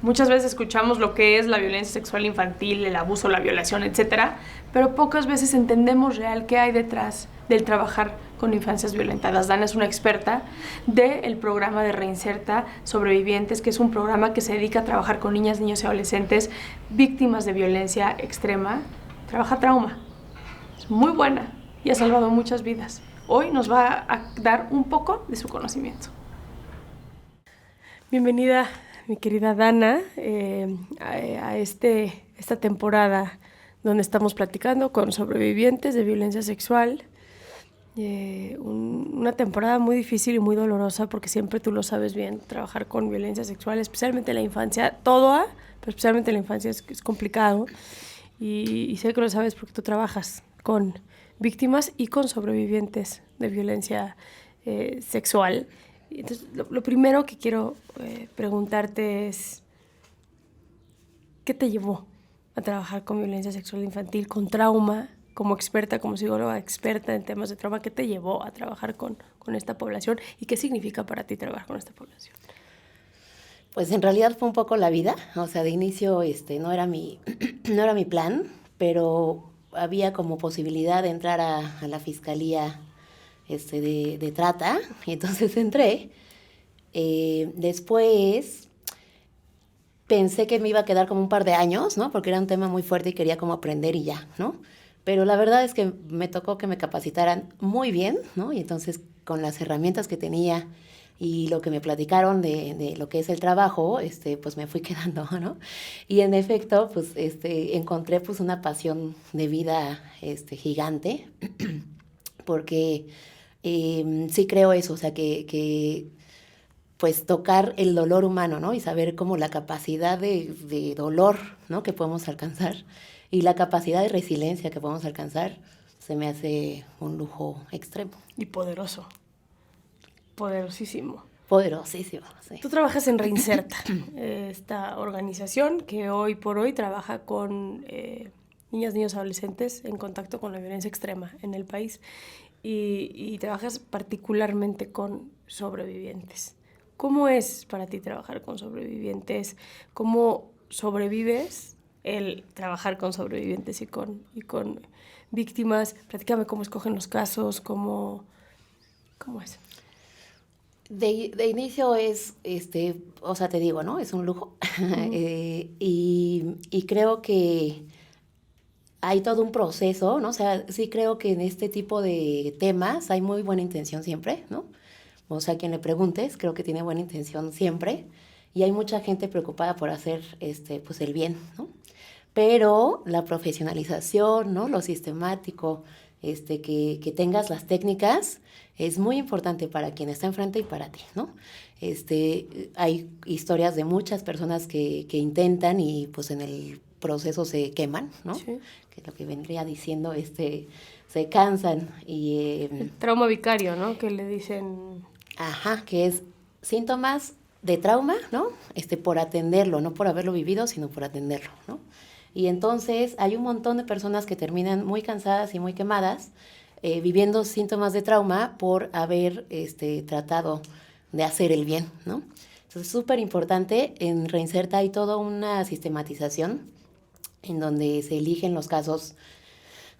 Muchas veces escuchamos lo que es la violencia sexual infantil, el abuso, la violación, etcétera, pero pocas veces entendemos real qué hay detrás del trabajar con infancias violentadas. Dana es una experta del programa de Reinserta Sobrevivientes, que es un programa que se dedica a trabajar con niñas, niños y adolescentes víctimas de violencia extrema. Trabaja trauma. Es muy buena y ha salvado muchas vidas. Hoy nos va a dar un poco de su conocimiento. Bienvenida, mi querida Dana, a esta temporada donde estamos platicando con sobrevivientes de violencia sexual. Una temporada muy difícil y muy dolorosa porque siempre tú lo sabes bien, trabajar con violencia sexual, especialmente en la infancia, pero especialmente en la infancia es complicado. Y sé que lo sabes porque tú trabajas con víctimas y con sobrevivientes de violencia sexual. Entonces, lo primero que quiero preguntarte es, ¿qué te llevó a trabajar con violencia sexual infantil, con trauma, como experta, como psicóloga experta en temas de trauma? ¿Qué te llevó a trabajar con esta población y qué significa para ti trabajar con esta población? Pues en realidad fue un poco la vida, o sea, de inicio no era mi plan, pero había como posibilidad de entrar a la fiscalía de trata, y entonces entré. Después pensé que me iba a quedar como un par de años, ¿no? Porque era un tema muy fuerte y quería como aprender y ya, ¿no? Pero la verdad es que me tocó que me capacitaran muy bien, ¿no? Y entonces con las herramientas que tenía y lo que me platicaron de lo que es el trabajo, pues me fui quedando, ¿no? Y en efecto, pues encontré pues una pasión de vida gigante, porque sí creo eso, o sea, que pues tocar el dolor humano, ¿no? Y saber cómo la capacidad de dolor, ¿no? Que podemos alcanzar y la capacidad de resiliencia que podemos alcanzar se me hace un lujo extremo. Y poderoso, poderosísimo. Poderosísimo, sí. Tú trabajas en Reinserta, esta organización que hoy por hoy trabaja con niñas, niños, adolescentes en contacto con la violencia extrema en el país y trabajas particularmente con sobrevivientes. ¿Cómo es para ti trabajar con sobrevivientes? ¿Cómo sobrevives el trabajar con sobrevivientes y con víctimas? Platícame cómo escogen los casos, cómo es. De inicio es, o sea, te digo, ¿no? Es un lujo. Y creo que hay todo un proceso, ¿no? O sea, sí creo que en este tipo de temas hay muy buena intención siempre, ¿no? O sea, quien le preguntes, creo que tiene buena intención siempre. Y hay mucha gente preocupada por hacer, pues el bien, ¿no? Pero la profesionalización, ¿no? Lo sistemático, que tengas las técnicas, es muy importante para quien está enfrente y para ti, ¿no? Hay historias de muchas personas que intentan y pues en el proceso se queman, ¿no? Sí. Que es lo que vendría diciendo, se cansan y... El trauma vicario, ¿no? Que le dicen... Ajá, que es síntomas de trauma, ¿no? Por atenderlo, no por haberlo vivido, sino por atenderlo, ¿no? Y entonces hay un montón de personas que terminan muy cansadas y muy quemadas, viviendo síntomas de trauma por haber tratado de hacer el bien, ¿no? Entonces es súper importante, en Reinserta hay toda una sistematización en donde se eligen los casos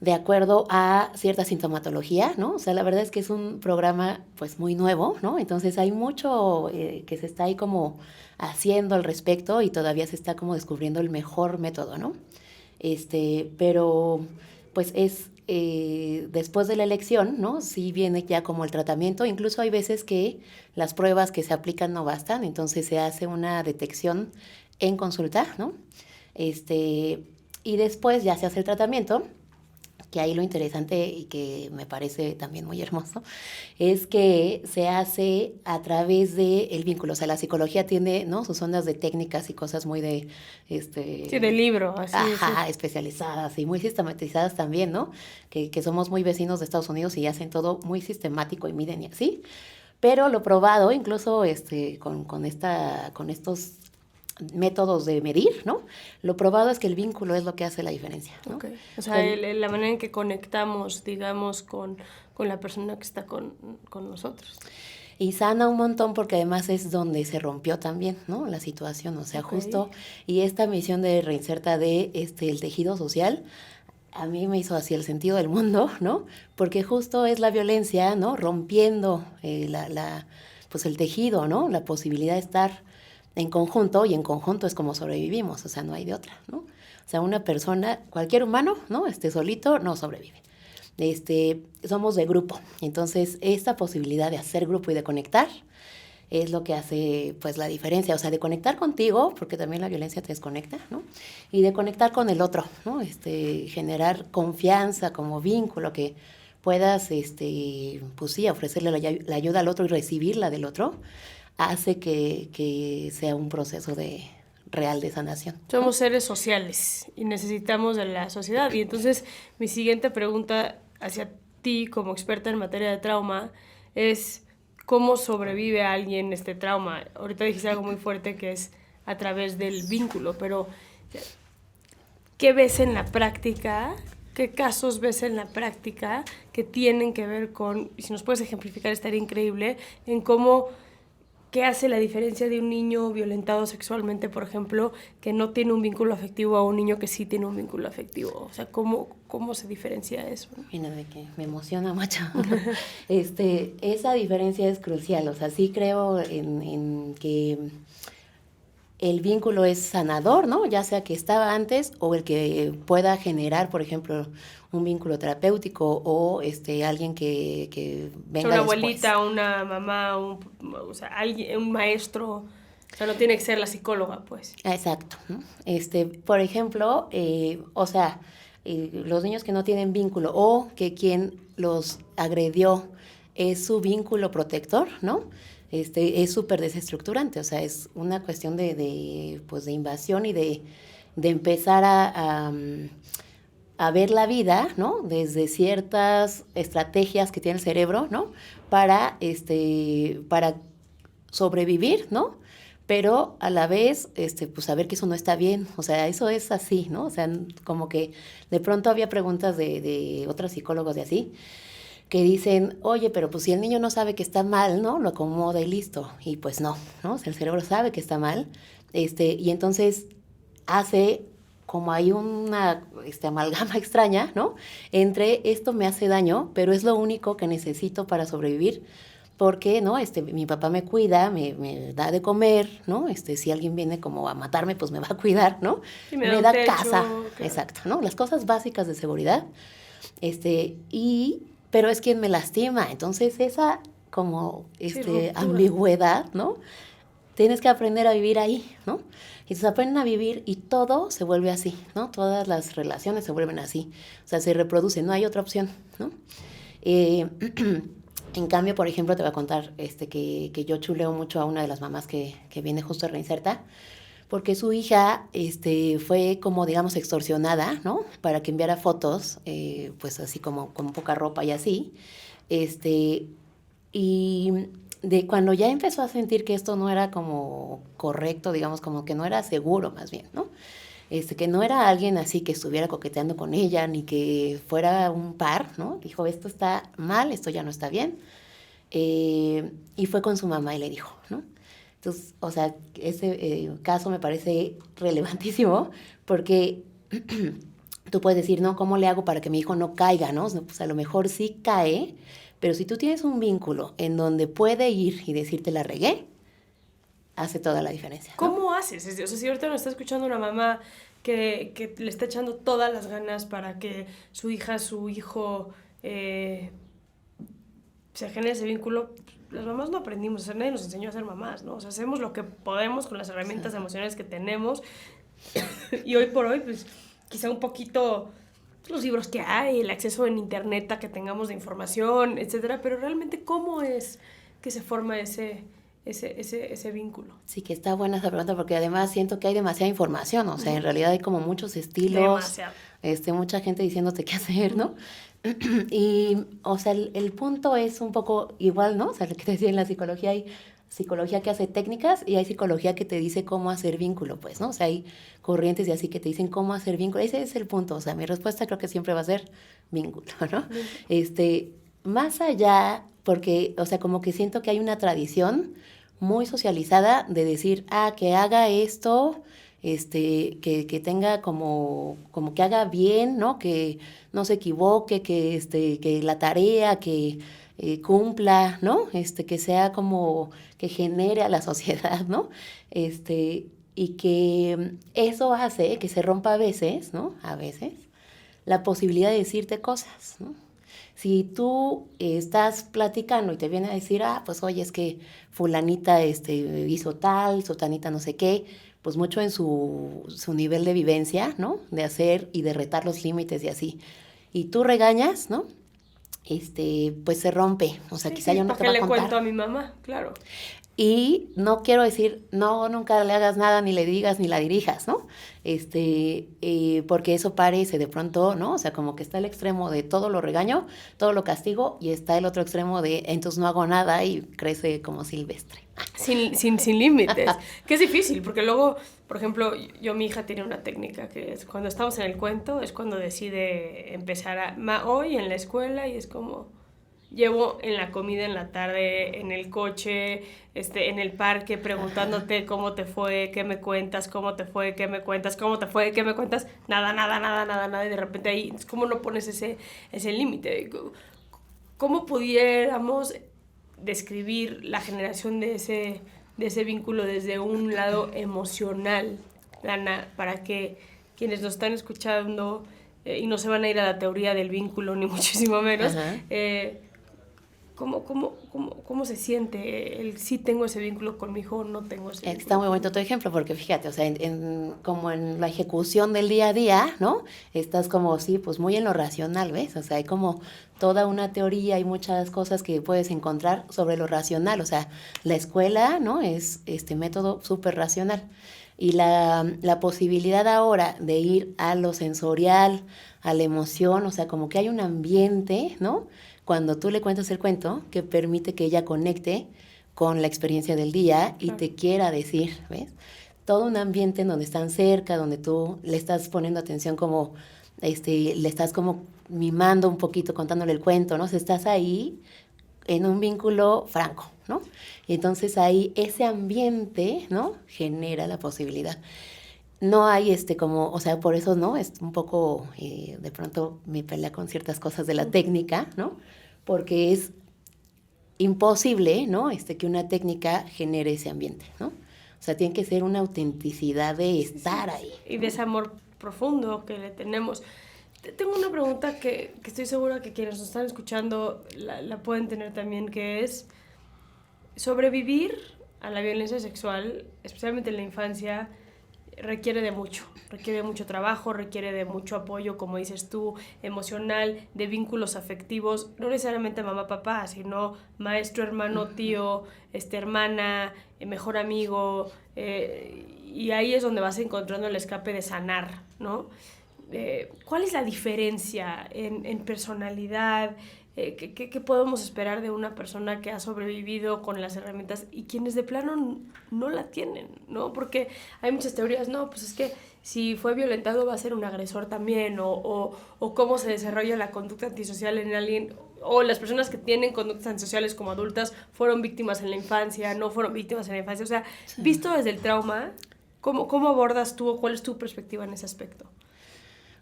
de acuerdo a cierta sintomatología, ¿no? O sea, la verdad es que es un programa pues muy nuevo, ¿no? Entonces hay mucho que se está ahí como haciendo al respecto y todavía se está como descubriendo el mejor método, ¿no? Pero pues es después de la elección, ¿no? Sí viene ya como el tratamiento, incluso hay veces que las pruebas que se aplican no bastan, entonces se hace una detección en consulta, ¿no? Y después ya se hace el tratamiento, que ahí lo interesante y que me parece también muy hermoso, es que se hace a través del vínculo. O sea, la psicología tiene, ¿no? Sus ondas de técnicas y cosas muy de... Sí, de libro, así. Ajá, Sí. especializadas y muy sistematizadas también, ¿no? Que somos muy vecinos de Estados Unidos y hacen todo muy sistemático y miden y así. Pero lo probado, incluso con estos métodos de medir, ¿no? Lo probado es que el vínculo es lo que hace la diferencia, ¿no? Okay. O sea, la manera en que conectamos, digamos, con la persona que está con nosotros. Y sana un montón porque además es donde se rompió también, ¿no? La situación, o sea, Ok. justo, y esta misión de Reinserta de el tejido social, a mí me hizo así el sentido del mundo, ¿no? Porque justo es la violencia, ¿no? Rompiendo pues el tejido, ¿no? La posibilidad de estar en conjunto, y en conjunto es como sobrevivimos, o sea, no hay de otra, ¿no? O sea, una persona, cualquier humano, ¿no? Solito no sobrevive. Somos de grupo, entonces esta posibilidad de hacer grupo y de conectar es lo que hace pues la diferencia, o sea, de conectar contigo, porque también la violencia te desconecta, ¿no? Y de conectar con el otro, ¿no? Generar confianza como vínculo, que puedas, pues sí, ofrecerle la ayuda al otro y recibirla del otro, hace que sea un proceso real de sanación, ¿no? Somos seres sociales y necesitamos de la sociedad. Y entonces mi siguiente pregunta hacia ti como experta en materia de trauma es cómo sobrevive a alguien este trauma. Ahorita dijiste algo muy fuerte que es a través del vínculo, pero ¿qué ves en la práctica? ¿Qué casos ves en la práctica que tienen que ver con, y si nos puedes ejemplificar estaría increíble, en cómo, qué hace la diferencia de un niño violentado sexualmente, por ejemplo, que no tiene un vínculo afectivo a un niño que sí tiene un vínculo afectivo? O sea, ¿cómo se diferencia eso? Mira, de que me emociona mucho. Esa diferencia es crucial, o sea, sí creo en que el vínculo es sanador, ¿no? Ya sea que estaba antes o el que pueda generar, por ejemplo, un vínculo terapéutico o alguien que venga Una después. abuelita, una mamá, o sea, alguien, un maestro. O sea, no tiene que ser la psicóloga, pues. Exacto, ¿no? Por ejemplo, o sea, los niños que no tienen vínculo o que quien los agredió es su vínculo protector, ¿no? Es súper desestructurante, o sea, es una cuestión pues de invasión y de empezar a ver la vida, ¿no? Desde ciertas estrategias que tiene el cerebro, ¿no? Para sobrevivir, ¿no? Pero a la vez, pues saber que eso no está bien, o sea, eso es así, ¿no? O sea, como que de pronto había preguntas de otros psicólogos de así, que dicen, oye, pero pues si el niño no sabe que está mal, ¿no? Lo acomoda y listo. Y pues no, ¿no? O sea, el cerebro sabe que está mal, y entonces hace como hay una amalgama extraña, ¿no? Entre esto me hace daño, pero es lo único que necesito para sobrevivir, porque, ¿no? Mi papá me cuida, me da de comer, ¿no? Si alguien viene como a matarme, pues me va a cuidar, ¿no? Sí, Me da techo, casa, claro. exacto, ¿no? Las cosas básicas de seguridad, pero es quien me lastima, entonces esa como, ruptura. ambigüedad, ¿no? Tienes que aprender a vivir ahí, ¿no? Y se aprenden a vivir y todo se vuelve así, ¿no? Todas las relaciones se vuelven así, o sea, se reproducen, no hay otra opción, ¿no? En cambio, por ejemplo, te voy a contar que yo chuleo mucho a una de las mamás que viene justo a Reinserta, porque su hija fue como, digamos, extorsionada, ¿no? Para que enviara fotos, pues así como con poca ropa y así. Y de cuando ya empezó a sentir que esto no era como correcto, digamos, como que no era seguro más bien, ¿no? Que no era alguien así que estuviera coqueteando con ella, ni que fuera un par, ¿no? Dijo, esto está mal, esto ya no está bien. Y fue con su mamá y le dijo, ¿no? Entonces, o sea, ese caso me parece relevantísimo porque tú puedes decir, ¿no? ¿Cómo le hago para que mi hijo no caiga, no? Pues a lo mejor sí cae, pero si tú tienes un vínculo en donde puede ir y decirte la regué, hace toda la diferencia, ¿no? ¿Cómo haces? O sea, si ahorita nos está escuchando una mamá que le está echando todas las ganas para que su hija, su hijo se genere ese vínculo, las mamás no aprendimos, o sea, nadie nos enseñó a ser mamás, ¿no? O sea, hacemos lo que podemos con las herramientas emocionales que tenemos y hoy por hoy, pues, quizá un poquito los libros que hay, el acceso en internet a que tengamos de información, etcétera, pero realmente, ¿cómo es que se forma ese vínculo? Sí, que está buena esa pregunta porque además siento que hay demasiada información, o sea, en realidad hay como muchos estilos, Demasiado. Mucha gente diciéndote qué hacer, ¿no? Y, o sea, el punto es un poco igual, ¿no? O sea, lo que te decía en la psicología, hay psicología que hace técnicas y hay psicología que te dice cómo hacer vínculo, pues, ¿no? O sea, hay corrientes y así que te dicen cómo hacer vínculo. Ese es el punto, o sea, mi respuesta creo que siempre va a ser vínculo, ¿no? Más allá, porque, o sea, como que siento que hay una tradición muy socializada de decir, que haga esto, que tenga como que haga bien, ¿no? Que no se equivoque, que la tarea, que cumpla, ¿no? Que sea como que genere a la sociedad, ¿no? Y que eso hace que se rompa a veces, ¿no? A veces, la posibilidad de decirte cosas, ¿no? Si tú estás platicando y te viene a decir, pues oye, es que fulanita hizo tal, sotanita no sé qué, pues mucho en su nivel de vivencia, ¿no? De hacer y de retar los límites y así. Y tú regañas, ¿no? Pues se rompe. O sea, Sí, quizá sí, yo no ¿para te qué va a le contar. cuento a mi mamá? Claro. Y no quiero decir, no, nunca le hagas nada, ni le digas, ni la dirijas, ¿no? Porque eso parece de pronto, ¿no? O sea, como que está el extremo de todo lo regaño, todo lo castigo, y está el otro extremo de entonces no hago nada y crece como silvestre. Sin límites. Que es difícil, porque luego, por ejemplo, mi hija tiene una técnica que es cuando estamos en el cuento, es cuando decide empezar hoy en la escuela y es como... Llevo en la comida en la tarde, en el coche, en el parque, preguntándote cómo te fue, qué me cuentas, cómo te fue, qué me cuentas, cómo te fue, qué me cuentas, nada, nada, nada, nada, nada, y de repente ahí, ¿cómo no pones ese límite? ¿Cómo pudiéramos describir la generación de ese vínculo desde un lado emocional, Dana, para que quienes nos están escuchando y no se van a ir a la teoría del vínculo, ni muchísimo menos, ¿Cómo se siente el si tengo ese vínculo con mi hijo o no tengo ese vínculo? Está muy bonito tu ejemplo, porque fíjate, o sea, como en la ejecución del día a día, ¿no? Estás como, sí, pues muy en lo racional, ¿ves? O sea, hay como toda una teoría, hay muchas cosas que puedes encontrar sobre lo racional, o sea, la escuela, ¿no? Es este método súper racional. Y la posibilidad ahora de ir a lo sensorial, a la emoción, o sea, como que hay un ambiente, ¿no? Cuando tú le cuentas el cuento, que permite que ella conecte con la experiencia del día y te quiera decir, ¿ves? Todo un ambiente en donde están cerca, donde tú le estás poniendo atención como, le estás como mimando un poquito, contándole el cuento, ¿no? O sea, estás ahí en un vínculo franco, ¿no? Y entonces ahí ese ambiente, ¿no? Genera la posibilidad. No hay como, o sea, por eso, ¿no? Es un poco, de pronto, mi pelea con ciertas cosas de la técnica, ¿no? Porque es imposible, ¿no? Que una técnica genere ese ambiente, ¿no? O sea, tiene que ser una autenticidad de estar ahí, ¿no? Y de ese amor profundo que le tenemos. Tengo una pregunta que estoy segura que quienes nos están escuchando la pueden tener también, que es sobrevivir a la violencia sexual, especialmente en la infancia, requiere de mucho trabajo, requiere de mucho apoyo, como dices tú, emocional, de vínculos afectivos, no necesariamente mamá, papá, sino maestro, hermano, tío, hermana, mejor amigo, y ahí es donde vas encontrando el escape de sanar, ¿no? ¿Cuál es la diferencia en personalidad? ¿Qué podemos esperar de una persona que ha sobrevivido con las herramientas y quienes de plano no la tienen, ¿no? Porque hay muchas teorías, no, pues es que si fue violentado va a ser un agresor también, o cómo se desarrolla la conducta antisocial en alguien, o las personas que tienen conductas antisociales como adultas fueron víctimas en la infancia, no fueron víctimas en la infancia. O sea, sí. Visto desde el trauma, ¿cómo abordas tú o cuál es tu perspectiva en ese aspecto?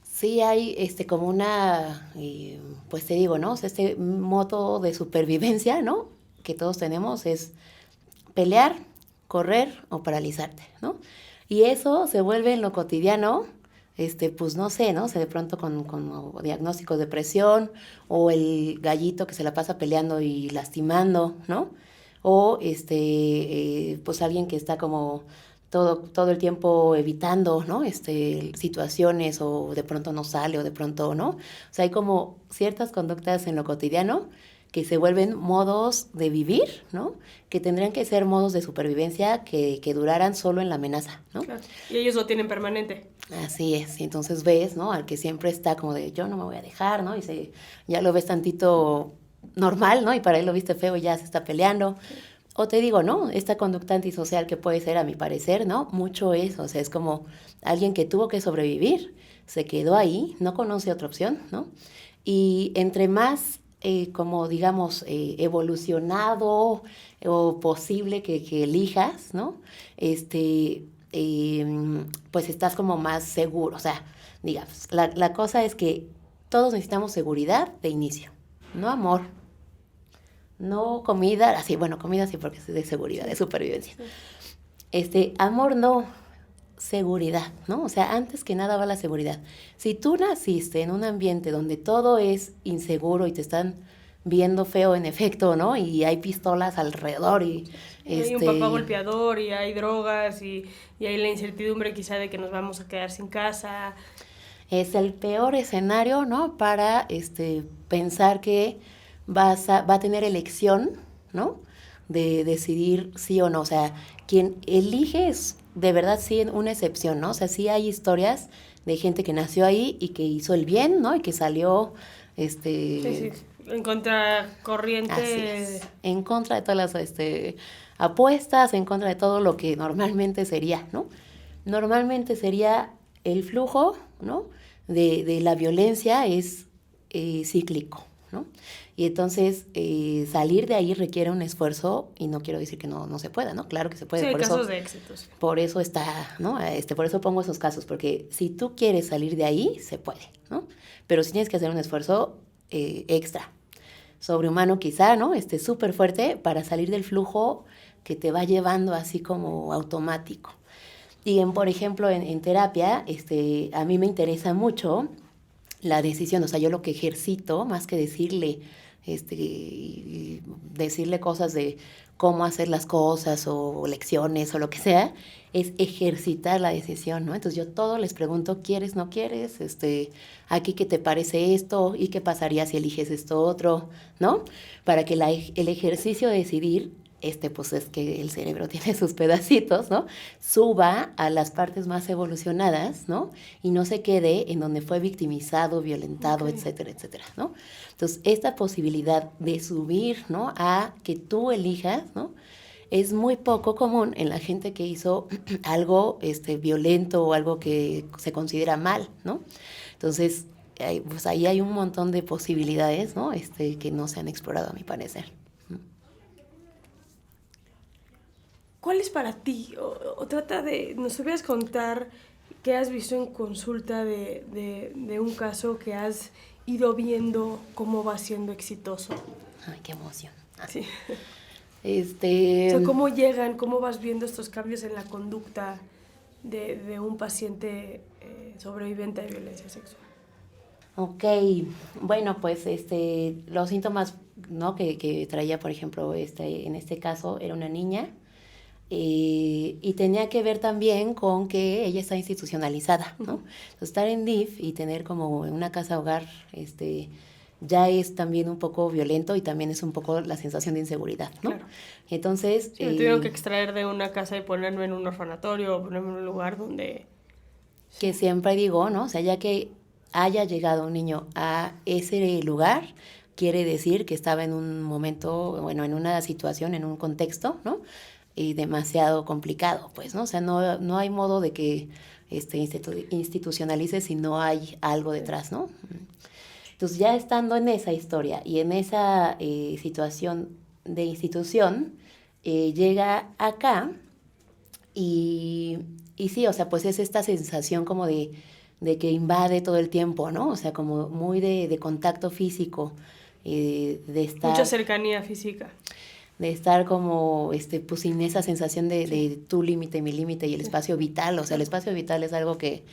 Sí hay como una, pues te digo, ¿no? O sea, modo de supervivencia, ¿no? Que todos tenemos es pelear, correr o paralizarte, ¿no? Y eso se vuelve en lo cotidiano, pues no sé, ¿no? O sea, de pronto con diagnósticos de depresión o el gallito que se la pasa peleando y lastimando, ¿no? O pues alguien que está como todo el tiempo evitando, ¿no? Situaciones o de pronto no sale o de pronto, ¿no? O sea, hay como ciertas conductas en lo cotidiano que se vuelven modos de vivir, ¿no? Que tendrían que ser modos de supervivencia que duraran solo en la amenaza, ¿no? Claro. Y ellos lo tienen permanente. Así es, y entonces ves, ¿no? Al que siempre está como de yo no me voy a dejar, ¿no? Y ya lo ves tantito normal, ¿no? Y para él lo viste feo y ya se está peleando. Sí. O te digo, ¿no? Esta conducta antisocial que puede ser, a mi parecer, ¿no? Mucho eso, o sea, es como alguien que tuvo que sobrevivir, se quedó ahí, no conoce otra opción, ¿no? Y entre más como digamos evolucionado o posible que elijas, ¿no? Pues estás como más seguro. O sea, digamos, la cosa es que todos necesitamos seguridad de inicio, no amor, no comida, así, bueno, comida sí porque es de seguridad, de supervivencia. Amor no, seguridad, ¿no? O sea, antes que nada va la seguridad. Si tú naciste en un ambiente donde todo es inseguro y te están viendo feo en efecto, ¿no? Y hay pistolas alrededor y hay un papá golpeador y hay drogas y hay la incertidumbre quizá de que nos vamos a quedar sin casa. Es el peor escenario, ¿no? Para pensar que va a tener elección, ¿no? De decidir sí o no. O sea, quien elige es de verdad sí una excepción, ¿no? O sea, sí hay historias de gente que nació ahí y que hizo el bien, ¿no? Y que salió, Sí, en contracorriente. Así es. En contra de todas las apuestas, en contra de todo lo que normalmente sería, ¿no? Normalmente sería el flujo, ¿no? De la violencia es cíclico, ¿no? Y entonces salir de ahí requiere un esfuerzo y no quiero decir que no se pueda, ¿no? Claro que se puede. Sí, hay por casos eso, de éxitos. Por eso está, ¿no? Por eso pongo esos casos, porque si tú quieres salir de ahí, se puede, ¿no? Pero sí tienes que hacer un esfuerzo extra, sobrehumano quizá, ¿no? Súper fuerte para salir del flujo que te va llevando así como automático. Y por ejemplo, en terapia, a mí me interesa mucho la decisión, o sea, yo lo que ejercito, más que decirle cosas de cómo hacer las cosas o lecciones o lo que sea, es ejercitar la decisión, ¿no? Entonces yo todo les pregunto, ¿quieres, no quieres? Aquí qué te parece esto y qué pasaría si eliges esto otro, ¿no? Para que el ejercicio de decidir pues es que el cerebro tiene sus pedacitos, ¿no? Suba a las partes más evolucionadas, ¿no? Y no se quede en donde fue victimizado, violentado, etcétera, etcétera, ¿no? Entonces, esta posibilidad de subir, ¿no? A que tú elijas, ¿no? Es muy poco común en la gente que hizo algo violento o algo que se considera mal, ¿no? Entonces, pues ahí hay un montón de posibilidades, ¿no? Que no se han explorado, a mi parecer. ¿Cuál es para ti? O trata de, nos sabías contar qué has visto en consulta de un caso que has ido viendo cómo va siendo exitoso. Ay, qué emoción. Sí. O sea, ¿cómo llegan, cómo vas viendo estos cambios en la conducta de un paciente sobreviviente de violencia sexual? Ok, bueno, pues los síntomas, ¿no? que traía, por ejemplo, en este caso era una niña. Y tenía que ver también con que ella está institucionalizada, ¿no? Entonces, estar en DIF y tener como una casa hogar, ya es también un poco violento y también es un poco la sensación de inseguridad, ¿no? Claro. Entonces... Sí, me tuvieron que extraer de una casa y ponerme en un orfanatorio o ponerme en un lugar donde... Que siempre digo, ¿no? O sea, ya que haya llegado un niño a ese lugar, quiere decir que estaba en un momento, bueno, en una situación, en un contexto, ¿no? Y demasiado complicado, pues, ¿no? O sea, no hay modo de que institucionalice si no hay algo detrás, ¿no? Entonces, ya estando en esa historia y en esa situación de institución, llega acá y sí, o sea, pues es esta sensación como de que invade todo el tiempo, ¿no? O sea, como muy de contacto físico, de estar... Mucha cercanía física. De estar como, pues sin esa sensación de tu límite, mi límite y el espacio vital. O sea, el espacio vital es algo que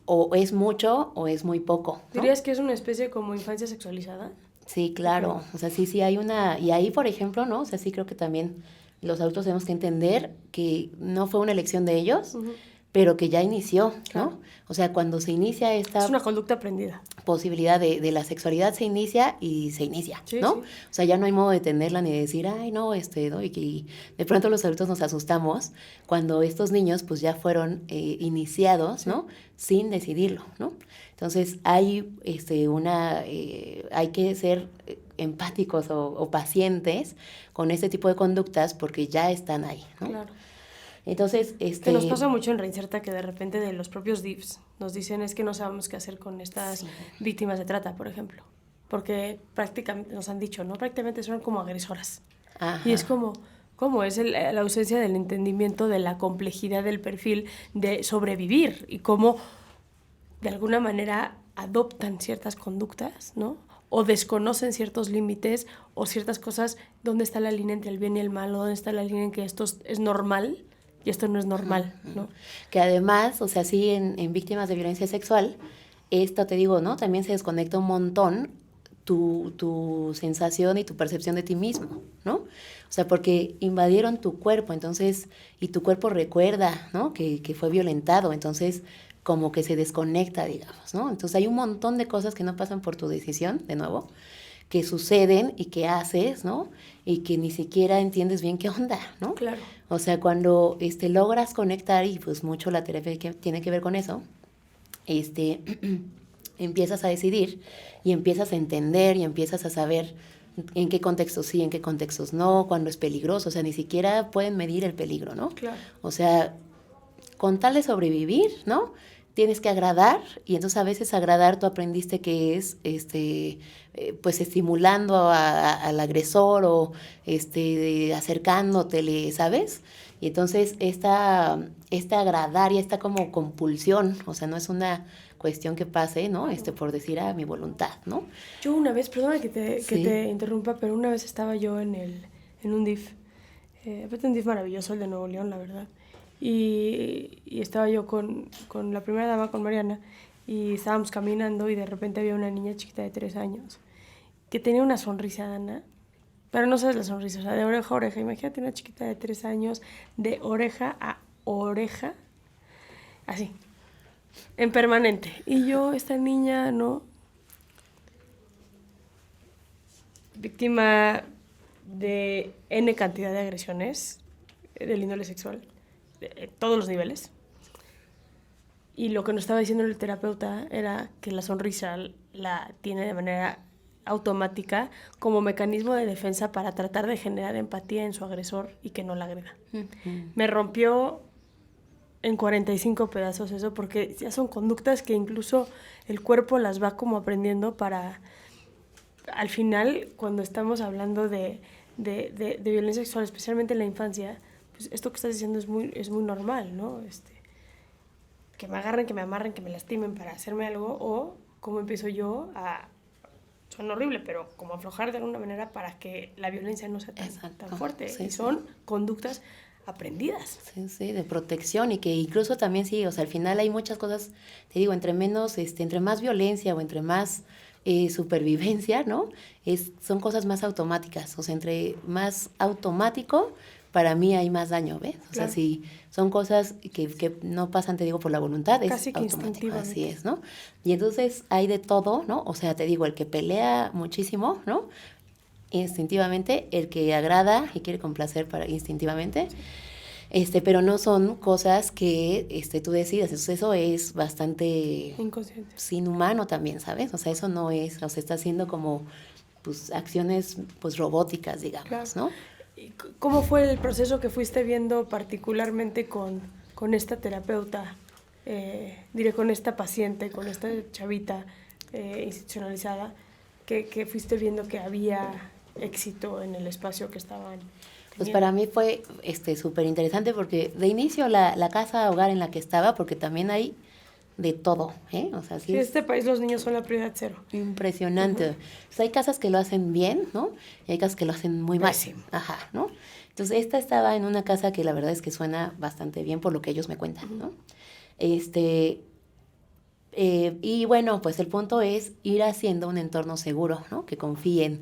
o es mucho o es muy poco, ¿no? ¿Dirías que es una especie como infancia sexualizada? Sí, claro. Okay. O sea, sí hay una... Y ahí, por ejemplo, ¿no? O sea, sí creo que también los adultos tenemos que entender que no fue una elección de ellos, pero que ya inició, claro. ¿no? O sea, cuando se inicia esta... Es una conducta aprendida. Posibilidad de la sexualidad se inicia, sí, ¿no? Sí. O sea, ya no hay modo de tenerla ni de decir, ay, no, ¿no? Y de pronto los adultos nos asustamos cuando estos niños, pues, ya fueron iniciados, sí. ¿no? Sin decidirlo, ¿no? Entonces, hay hay que ser empáticos o pacientes con este tipo de conductas porque ya están ahí, ¿no? Claro. Entonces, Que nos pasa mucho en Reinserta que de repente de los propios DIFs nos dicen es que no sabemos qué hacer con estas víctimas de trata, por ejemplo. porque prácticamente, nos han dicho, ¿no? Prácticamente son como agresoras. Ajá. Y es como es la ausencia del entendimiento de la complejidad del perfil de sobrevivir y cómo de alguna manera adoptan ciertas conductas, ¿no? O desconocen ciertos límites o ciertas cosas, dónde está la línea entre el bien y el mal, o dónde está la línea en que esto es normal y esto no es normal, ¿no? Que además, o sea, sí, en víctimas de violencia sexual, esto te digo, ¿no? También se desconecta un montón tu sensación y tu percepción de ti mismo, ¿no? O sea, porque invadieron tu cuerpo, entonces, y tu cuerpo recuerda, ¿no? Que fue violentado, entonces como que se desconecta, digamos, ¿no? Entonces hay un montón de cosas que no pasan por tu decisión, de nuevo, que suceden y que haces, ¿no? Y que ni siquiera entiendes bien qué onda, ¿no? Claro. O sea, cuando logras conectar, y pues mucho la terapia tiene que ver con eso, empiezas a decidir y empiezas a entender y empiezas a saber en qué contextos sí, en qué contextos no, cuando es peligroso, o sea, ni siquiera pueden medir el peligro, ¿no? Claro. O sea, con tal de sobrevivir, ¿no? Tienes que agradar, y entonces a veces agradar tú aprendiste que es, pues estimulando al agresor o acercándotele, ¿sabes? Y entonces esta agradar y esta como compulsión, o sea, no es una cuestión que pase, ¿no? Por decir a mi voluntad, ¿no? Yo una vez, perdona que Sí. te interrumpa, pero una vez estaba yo en un DIF, aparte un DIF maravilloso, el de Nuevo León, la verdad, y estaba yo con la primera dama, con Mariana, y estábamos caminando y de repente había una niña chiquita de 3 años que tenía una sonrisa, Dana, pero no sabes la sonrisa, o sea, de oreja a oreja. Imagínate una chiquita de 3 años, de oreja a oreja, así, en permanente. Y yo, esta niña, ¿no? Víctima de N cantidad de agresiones del índole sexual, de todos los niveles. Y lo que nos estaba diciendo el terapeuta era que la sonrisa la tiene de manera automática como mecanismo de defensa para tratar de generar empatía en su agresor y que no la agreda. Me rompió en 45 pedazos eso, porque ya son conductas que incluso el cuerpo las va como aprendiendo para... Al final, cuando estamos hablando de violencia sexual, especialmente en la infancia, pues esto que estás diciendo es muy normal, ¿no? Que me agarren, que me amarren, que me lastimen para hacerme algo, o cómo empiezo yo a... Suena horrible, pero como aflojar de alguna manera para que la violencia no sea tan fuerte. Sí, y son conductas aprendidas. Sí, sí, de protección, y que incluso también sí, o sea, al final hay muchas cosas, te digo, entre menos, entre más violencia o entre más supervivencia, ¿no? Son cosas más automáticas, o sea, entre más automático, para mí hay más daño, ¿ves? O sea, sí, son cosas que no pasan, te digo, por la voluntad, casi es que automático, así es, ¿no? Y entonces hay de todo, ¿no? O sea, te digo, el que pelea muchísimo, ¿no? Instintivamente, el que agrada y quiere complacer instintivamente, pero no son cosas que tú decidas. Entonces eso es bastante inconsciente, inhumano también, ¿sabes? O sea, eso no es, o sea, está haciendo como pues acciones pues robóticas, digamos, claro, ¿no? ¿Cómo fue el proceso que fuiste viendo particularmente con esta terapeuta, diré con esta paciente, con esta chavita institucionalizada, que fuiste viendo que había éxito en el espacio que estaban teniendo? Pues para mí fue súper interesante, porque de inicio la casa hogar en la que estaba, porque también hay de todo, ¿eh? O sea, sí, en este país los niños son la prioridad cero. Impresionante. Uh-huh. O sea, hay casas que lo hacen bien, ¿no? Y hay casas que lo hacen muy mal. Ajá, ¿no? Entonces, esta estaba en una casa que la verdad es que suena bastante bien por lo que ellos me cuentan, ¿no? Y bueno, pues el punto es ir haciendo un entorno seguro, ¿no? Que confíen,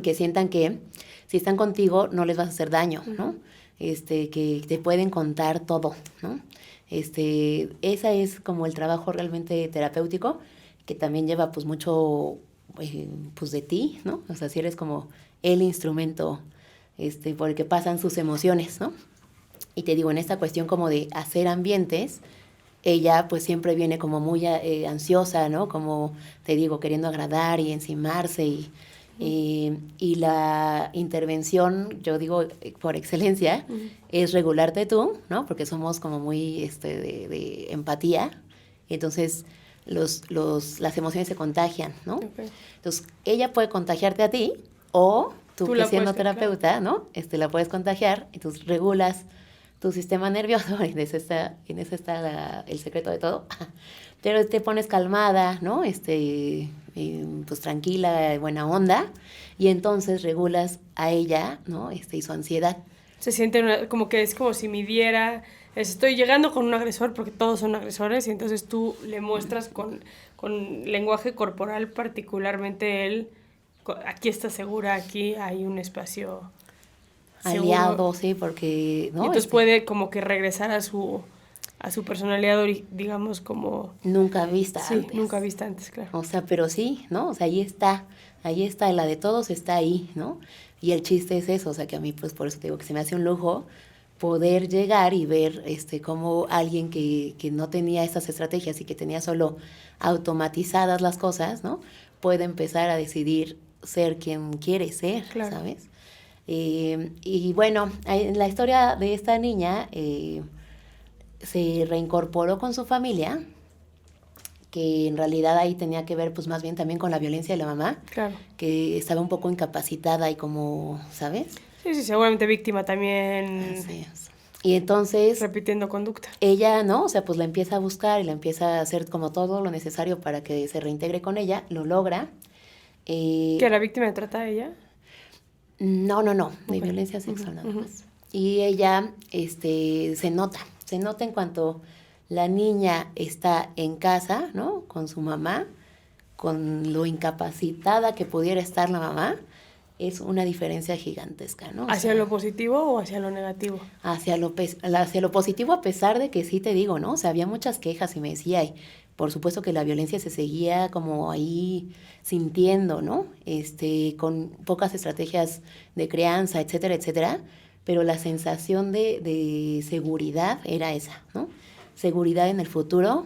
que sientan que si están contigo no les vas a hacer daño, ¿no? Que te pueden contar todo, ¿no? Esa es como el trabajo realmente terapéutico, que también lleva pues mucho pues de ti, ¿no? O sea, si eres como el instrumento por el que pasan sus emociones, ¿no? Y te digo, en esta cuestión como de hacer ambientes, ella pues siempre viene como muy ansiosa, ¿no? Como te digo, queriendo agradar y encimarse, y la intervención, yo digo, por excelencia, es regularte tú, ¿no? Porque somos como muy de empatía. Entonces, las emociones se contagian, ¿no? Ok. Entonces, ella puede contagiarte a ti o tú la que siendo puedes, terapeuta, ¿no? La puedes contagiar, entonces regulas tu sistema nervioso, y en eso está el secreto de todo. Pero te pones calmada, ¿no? Pues tranquila, buena onda, y entonces regulas a ella, ¿no? Y su ansiedad. Se siente como que es como si midiera, estoy llegando con un agresor porque todos son agresores y entonces tú le muestras con lenguaje corporal, particularmente él, aquí está segura, aquí hay un espacio seguro. Aliado, sí, porque, ¿no? Y entonces puede como que regresar a su personalidad, digamos, como... Nunca vista Sí, antes. nunca vista antes, claro. O sea, pero sí, ¿no? O sea, ahí está, la de todos está ahí, ¿no? Y el chiste es eso, o sea, que a mí, pues, por eso te digo que se me hace un lujo poder llegar y ver cómo alguien que no tenía estas estrategias y que tenía solo automatizadas las cosas, ¿no? Puede empezar a decidir ser quien quiere ser, Claro. ¿sabes? Y bueno, en la historia de esta niña se reincorporó con su familia, que en realidad ahí tenía que ver pues más bien también con la violencia de la mamá, Claro. que estaba un poco incapacitada y como, ¿sabes? Sí, sí, seguramente víctima también. Así es. Y entonces Repitiendo conducta. ella, ¿no? O sea, pues la empieza a buscar y la empieza a hacer como todo lo necesario para que se reintegre con ella, lo logra. ¿Que la víctima trata a ella? No, de Ok. violencia sexual nada más. Y ella, se nota en cuanto la niña está en casa, ¿no? Con su mamá, con lo incapacitada que pudiera estar la mamá, es una diferencia gigantesca, ¿no? ¿Hacia lo positivo o hacia lo negativo? Hacia lo positivo, a pesar de que sí te digo, ¿no? O sea, había muchas quejas y me decía, y por supuesto que la violencia se seguía como ahí sintiendo, ¿no? Con pocas estrategias de crianza, etcétera, etcétera, pero la sensación de seguridad era esa, ¿no? Seguridad en el futuro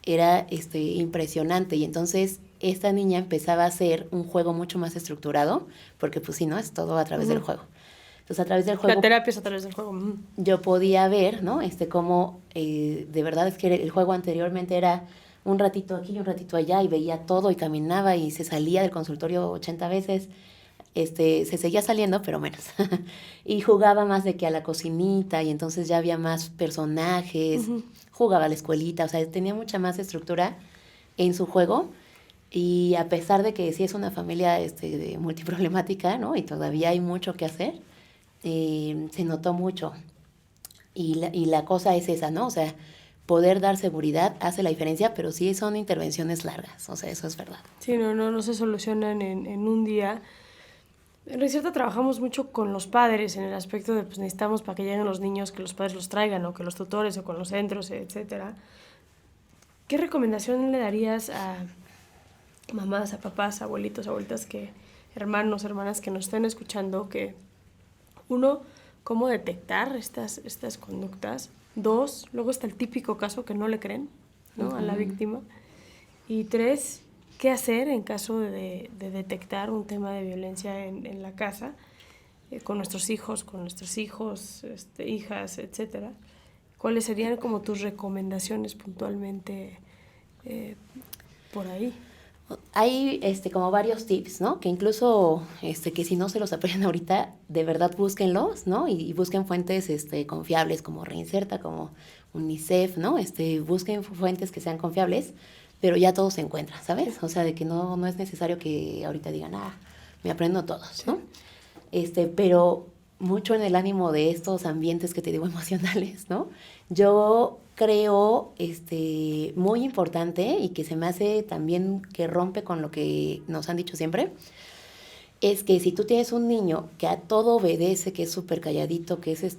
era impresionante, y entonces esta niña empezaba a hacer un juego mucho más estructurado, porque pues sí, ¿no? Es todo a través del juego. Entonces, a través del juego... La terapia es a través del juego. Yo podía ver, ¿no? Cómo de verdad es que el juego anteriormente era un ratito aquí y un ratito allá, y veía todo y caminaba y se salía del consultorio 80 veces. Se seguía saliendo, pero menos. Y jugaba más de que a la cocinita, y entonces ya había más personajes. Jugaba a la escuelita, o sea, tenía mucha más estructura en su juego. Y a pesar de que sí es una familia multiproblemática, ¿no? Y todavía hay mucho que hacer, se notó mucho. Y la cosa es esa, ¿no? O sea, poder dar seguridad hace la diferencia, pero sí son intervenciones largas, o sea, eso es verdad. Sí, no se solucionan en un día. En Recierta trabajamos mucho con los padres en el aspecto de, pues necesitamos para que lleguen los niños que los padres los traigan, o que los tutores, o con los centros, etcétera. ¿Qué recomendación le darías a mamás, a papás, abuelitos, abuelitas, hermanos, hermanas que nos estén escuchando, que uno, cómo detectar estas conductas? Dos, luego está el típico caso que no le creen, ¿no? A la víctima. Y tres, ¿qué hacer en caso de detectar un tema de violencia en la casa, con nuestros hijos, hijas, etcétera? ¿Cuáles serían como tus recomendaciones puntualmente por ahí? Hay como varios tips, ¿no? Que incluso que si no se los aprenden ahorita, de verdad búsquenlos, ¿no? Y busquen fuentes confiables como Reinserta, como UNICEF, ¿no? Busquen fuentes que sean confiables, pero ya todo se encuentra, ¿sabes? O sea, de que no es necesario que ahorita digan, me aprendo todos, ¿no? Pero mucho en el ánimo de estos ambientes que te digo emocionales, ¿no? Yo creo muy importante, y que se me hace también que rompe con lo que nos han dicho siempre, es que si tú tienes un niño que a todo obedece, que es súper calladito, que es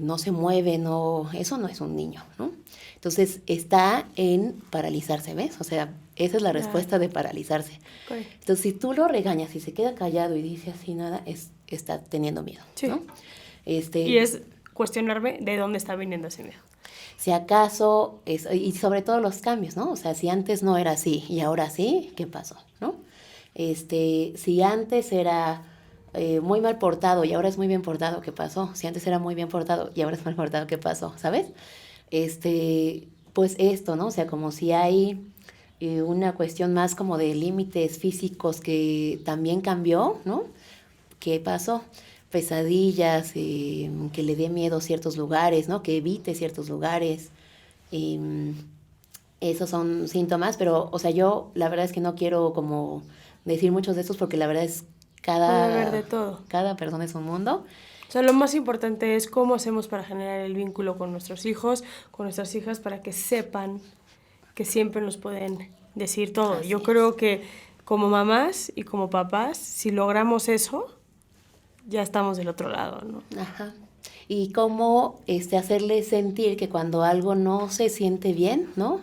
no se mueve, eso no es un niño, ¿no? Entonces está en paralizarse, ¿ves? O sea, esa es la respuesta de paralizarse. Okay. Entonces, si tú lo regañas y se queda callado y dice así nada, está teniendo miedo, sí. ¿no? Y es cuestionarme de dónde está viniendo ese miedo. Si acaso, y sobre todo los cambios, ¿no? O sea, si antes no era así y ahora sí, ¿qué pasó, no? Si antes era muy mal portado y ahora es muy bien portado, ¿qué pasó? Si antes era muy bien portado y ahora es mal portado, ¿qué pasó? ¿Sabes? Pues esto, ¿no? O sea, como si hay una cuestión más como de límites físicos que también cambió, ¿no? ¿Qué pasó? Pesadillas, que le dé miedo a ciertos lugares, ¿no? Que evite ciertos lugares. Esos son síntomas, pero, o sea, yo la verdad es que no quiero como decir muchos de estos porque la verdad es Puede haber de todo. cada persona es un mundo. O sea, lo más importante es cómo hacemos para generar el vínculo con nuestros hijos, con nuestras hijas, para que sepan que siempre nos pueden decir todo. Así Yo es. creo que como mamás y como papás, si logramos eso, ya estamos del otro lado, ¿no? Ajá. Y cómo hacerles sentir que cuando algo no se siente bien, ¿no?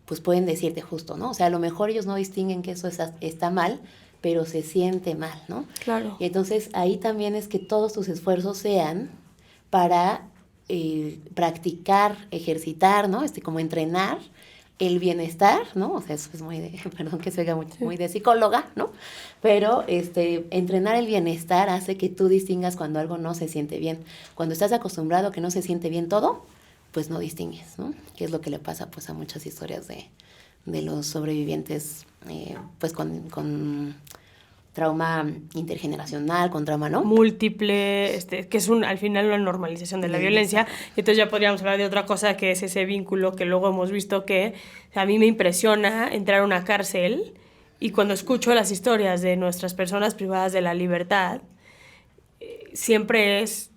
Pues pueden decirte justo, ¿no? O sea, a lo mejor ellos no distinguen que eso está mal, pero se siente mal, ¿no? Claro. Y entonces ahí también es que todos tus esfuerzos sean para practicar, ejercitar, ¿no? Como entrenar el bienestar, ¿no? O sea, eso es muy de, perdón que se oiga muy de psicóloga, ¿no? Pero entrenar el bienestar hace que tú distingas cuando algo no se siente bien. Cuando estás acostumbrado a que no se siente bien todo, pues no distingues, ¿no? Que es lo que le pasa pues a muchas historias de los sobrevivientes pues con trauma intergeneracional, con trauma, ¿no? Múltiple, que es al final una normalización de la violencia. Y entonces ya podríamos hablar de otra cosa, que es ese vínculo que luego hemos visto que a mí me impresiona entrar a una cárcel y cuando escucho las historias de nuestras personas privadas de la libertad, siempre es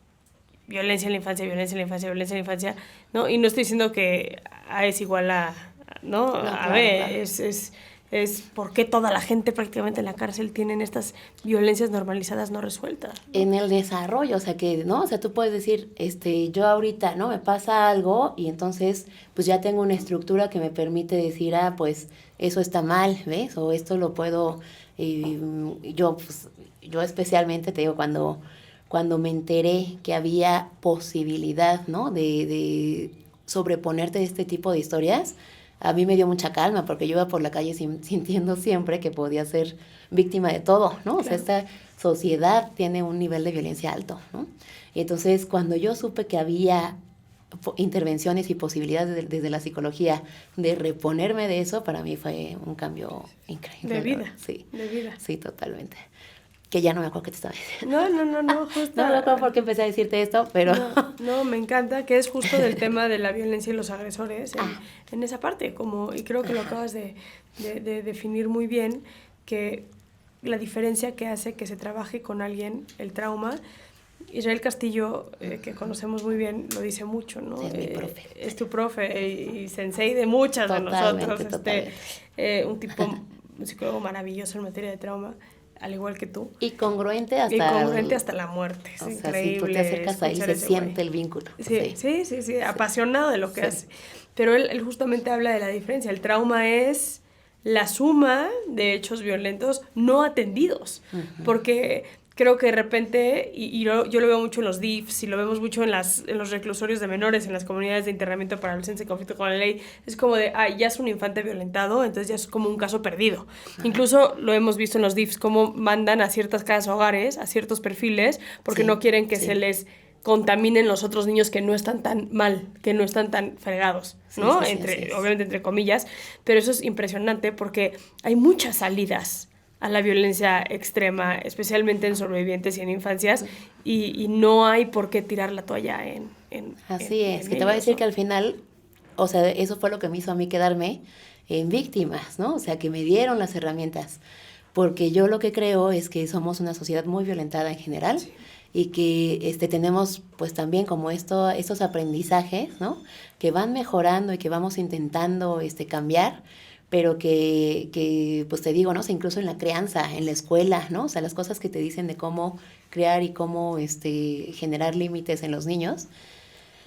violencia en la infancia, violencia en la infancia, violencia en la infancia, ¿no? Y no estoy diciendo que A es igual a, ¿no? No, A claro, B, claro. es por qué toda la gente prácticamente en la cárcel tienen estas violencias normalizadas no resueltas, ¿no? En el desarrollo, o sea que, ¿no? O sea, tú puedes decir, yo ahorita, ¿no? Me pasa algo y entonces, pues ya tengo una estructura que me permite decir, pues eso está mal, ¿ves? O esto lo puedo, yo especialmente te digo, cuando me enteré que había posibilidad, ¿no? De sobreponerte a este tipo de historias, a mí me dio mucha calma porque yo iba por la calle sintiendo siempre que podía ser víctima de todo, ¿no? Claro. O sea, esta sociedad tiene un nivel de violencia alto, ¿no? Y entonces, cuando yo supe que había intervenciones y posibilidades desde la psicología de reponerme de eso, para mí fue un cambio increíble. De vida. Sí. De vida. Sí, totalmente. Que ya no me acuerdo qué te estaba diciendo. No, justo. No me acuerdo por qué empecé a decirte esto, pero... No, me encanta, que es justo del tema de la violencia y los agresores en esa parte, y creo que lo acabas de definir muy bien, que la diferencia que hace que se trabaje con alguien el trauma. Israel Castillo, que conocemos muy bien, lo dice mucho, ¿no? Es mi profe. Es tu profe y sensei de muchas Totalmente, de nosotros. totalmente. Un psicólogo maravilloso en materia de trauma, al igual que tú. Y congruente hasta la muerte. Es increíble. Sea, si tú te acercas ahí, se siente el vínculo. Sí, apasionado de lo que hace. Pero él justamente habla de la diferencia. El trauma es la suma de hechos violentos no atendidos. Uh-huh. Porque creo que de repente, y yo lo veo mucho en los DIFs, y lo vemos mucho en los reclusorios de menores, en las comunidades de internamiento para adolescentes en conflicto con la ley, es como de, ya es un infante violentado, entonces ya es como un caso perdido. Ajá. Incluso lo hemos visto en los DIFs, cómo mandan a ciertas casas hogares, a ciertos perfiles, porque no quieren que se les contaminen los otros niños que no están tan mal, que no están tan fregados, ¿no? Obviamente entre comillas, pero eso es impresionante porque hay muchas salidas a la violencia extrema, especialmente en sobrevivientes y en infancias, y no hay por qué tirar la toalla Así es, que te voy a decir que al final, o sea, eso fue lo que me hizo a mí quedarme en víctimas, ¿no? O sea, que me dieron las herramientas, porque yo lo que creo es que somos una sociedad muy violentada en general, y que tenemos pues también como estos aprendizajes, ¿no? Que van mejorando y que vamos intentando cambiar, pero que pues te digo, ¿no? O sea, incluso en la crianza, en la escuela, ¿no? O sea, las cosas que te dicen de cómo crear y cómo generar límites en los niños,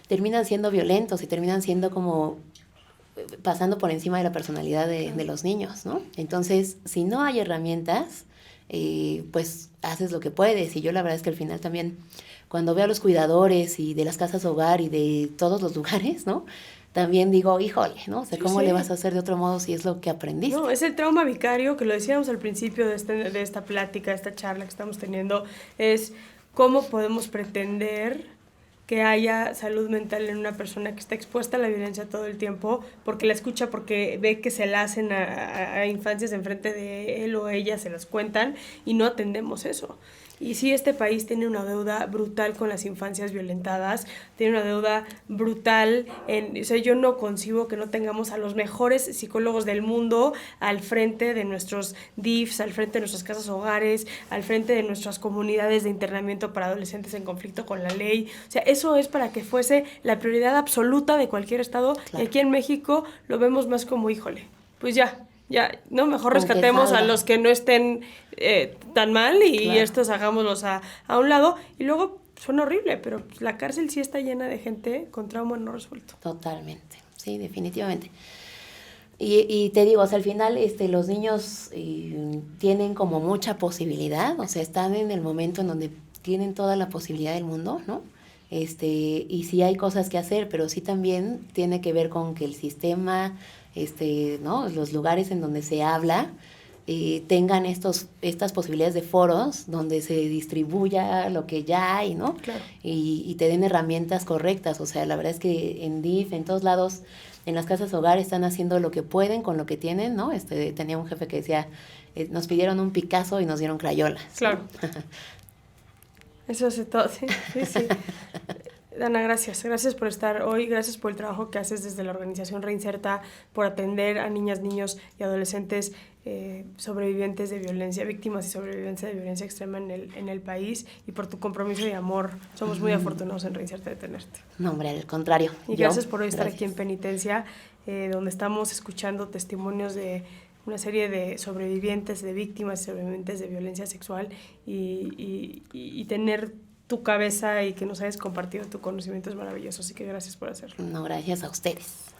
terminan siendo violentos y terminan siendo como pasando por encima de la personalidad de los niños, ¿no? Entonces, si no hay herramientas, pues haces lo que puedes. Y yo la verdad es que al final también, cuando veo a los cuidadores y de las casas hogar y de todos los lugares, ¿no? También digo, híjole, ¿no? O sea, ¿cómo le vas a hacer de otro modo si es lo que aprendiste? No, es el trauma vicario, que lo decíamos al principio de esta plática, esta charla que estamos teniendo, es cómo podemos pretender que haya salud mental en una persona que está expuesta a la violencia todo el tiempo, porque la escucha, porque ve que se la hacen a infancias enfrente de él o ella, se las cuentan, y no atendemos eso. Y sí, este país tiene una deuda brutal con las infancias violentadas, tiene una deuda brutal o sea, yo no concibo que no tengamos a los mejores psicólogos del mundo al frente de nuestros DIFs, al frente de nuestras casas hogares, al frente de nuestras comunidades de internamiento para adolescentes en conflicto con la ley. O sea, eso es para que fuese la prioridad absoluta de cualquier estado. Claro. Y aquí en México lo vemos más como, híjole, pues ya, no, mejor rescatemos a los que no estén tan mal y claro. Estos hagámoslos a un lado. Y luego suena horrible, pero la cárcel sí está llena de gente con trauma no resuelto. Totalmente, sí, definitivamente. Y te digo, o sea, al final los niños tienen como mucha posibilidad, o sea, están en el momento en donde tienen toda la posibilidad del mundo, ¿no? Y sí hay cosas que hacer, pero sí también tiene que ver con que el sistema, ¿no? Los lugares en donde se habla tengan estas posibilidades de foros donde se distribuya lo que ya hay, ¿no? Claro. Y te den herramientas correctas. O sea, la verdad es que en DIF, en todos lados, en las casas hogar están haciendo lo que pueden con lo que tienen, ¿no? Tenía un jefe que decía, nos pidieron un Picasso y nos dieron crayolas. Claro. Eso hace todo, sí. Dana, gracias por estar hoy, gracias por el trabajo que haces desde la organización Reinserta, por atender a niñas, niños y adolescentes sobrevivientes de violencia, víctimas y sobrevivientes de violencia extrema en el país, y por tu compromiso y amor. Somos muy afortunados en Reinserta de tenerte. No, hombre, al contrario. Y gracias por hoy estar aquí en Penitencia, donde estamos escuchando testimonios de una serie de sobrevivientes, de víctimas y sobrevivientes de violencia sexual, y tener tu cabeza y que nos hayas compartido tu conocimiento es maravilloso, así que gracias por hacerlo. No, gracias a ustedes.